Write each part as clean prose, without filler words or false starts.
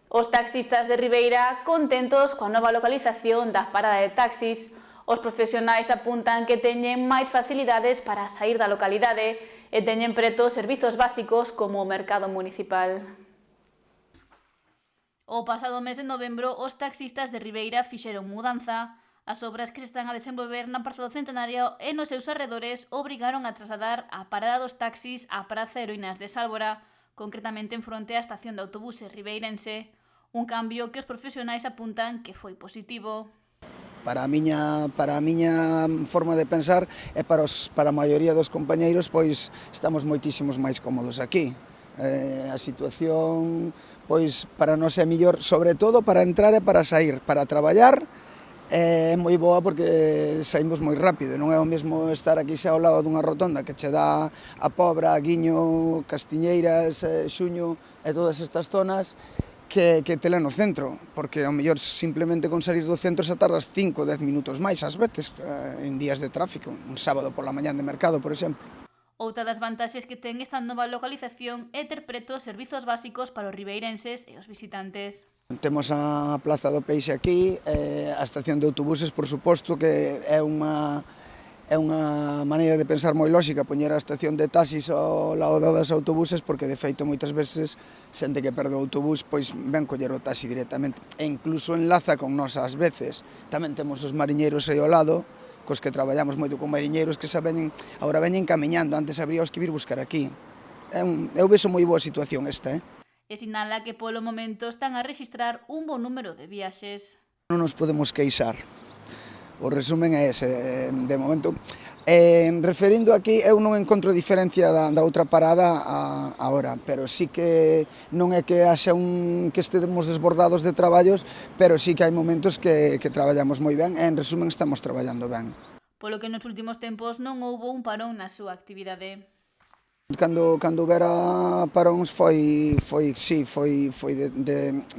Os taxistas de Ribeira contentos coa nova localización da parada de taxis. Os profesionais apuntan que teñen máis facilidades para saír da localidade e teñen preto servizos básicos como o mercado municipal. O pasado mes de novembro, os taxistas de Ribeira fixeron mudanza. As obras que se están a desenvolver na Praza do Centenario e nos seus arredores obrigaron a trasladar a parada dos taxis á Praza Heroínas de Sálvora, concretamente en fronte á estación de autobuses ribeirense, un cambio que os profesionais apuntan que foi positivo. Para a miña forma de pensar e para a maioría dos compañeiros, pois estamos moitísimos máis cómodos aquí. A situación, pois, para nós é mellor, sobre todo para entrar e para sair, para traballar. É moi boa porque saímos moi rápido, non é o mesmo estar aquí xa ao lado dunha rotonda que che dá a Pobra, Guiño, Castiñeiras, Xuño e todas estas zonas que tela no centro, porque ao mellor simplemente con salir do centro xa tardas 5 ou 10 minutos máis ás veces en días de tráfico, un sábado pola mañán de mercado, por exemplo. Outra das vantaxes que ten esta nova localización é ter preto servizos básicos para os ribeirenses e os visitantes. Temos a Plaza do Peixe aquí, a estación de autobuses, por suposto, que é unha maneira de pensar moi lóxica poñer a estación de taxis ao lado dos autobuses, porque de feito moitas veces xente que perde o autobús pois ven coller o taxi directamente e incluso enlaza con nós ás veces. Tamén temos os mariñeiros aí ao lado, cos que traballamos moito con mariñeiros que xa agora veñen camiñando, antes habría os que vir buscar aquí. Eu vexo moi boa situación esta, E sinala que polo momento están a rexistrar un bo número de viaxes. Non nos podemos queixar. O resumen é ese, de momento. Referindo aquí, eu non encontro diferencia da outra parada agora, pero sí que non é que haxa que estemos desbordados de traballos, pero sí que hai momentos que traballamos moi ben e, en resumen, estamos traballando ben. Polo que nos últimos tempos non houbo un parón na súa actividade. Cando houbera paróns foi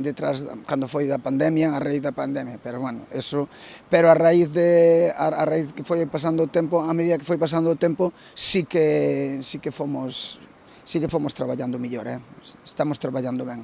detrás, cando foi da pandemia, a raíz da pandemia, pero bueno, eso, pero a raíz que foi pasando o tempo, a medida que foi pasando o tempo, sí que fomos traballando mellor, estamos traballando ben.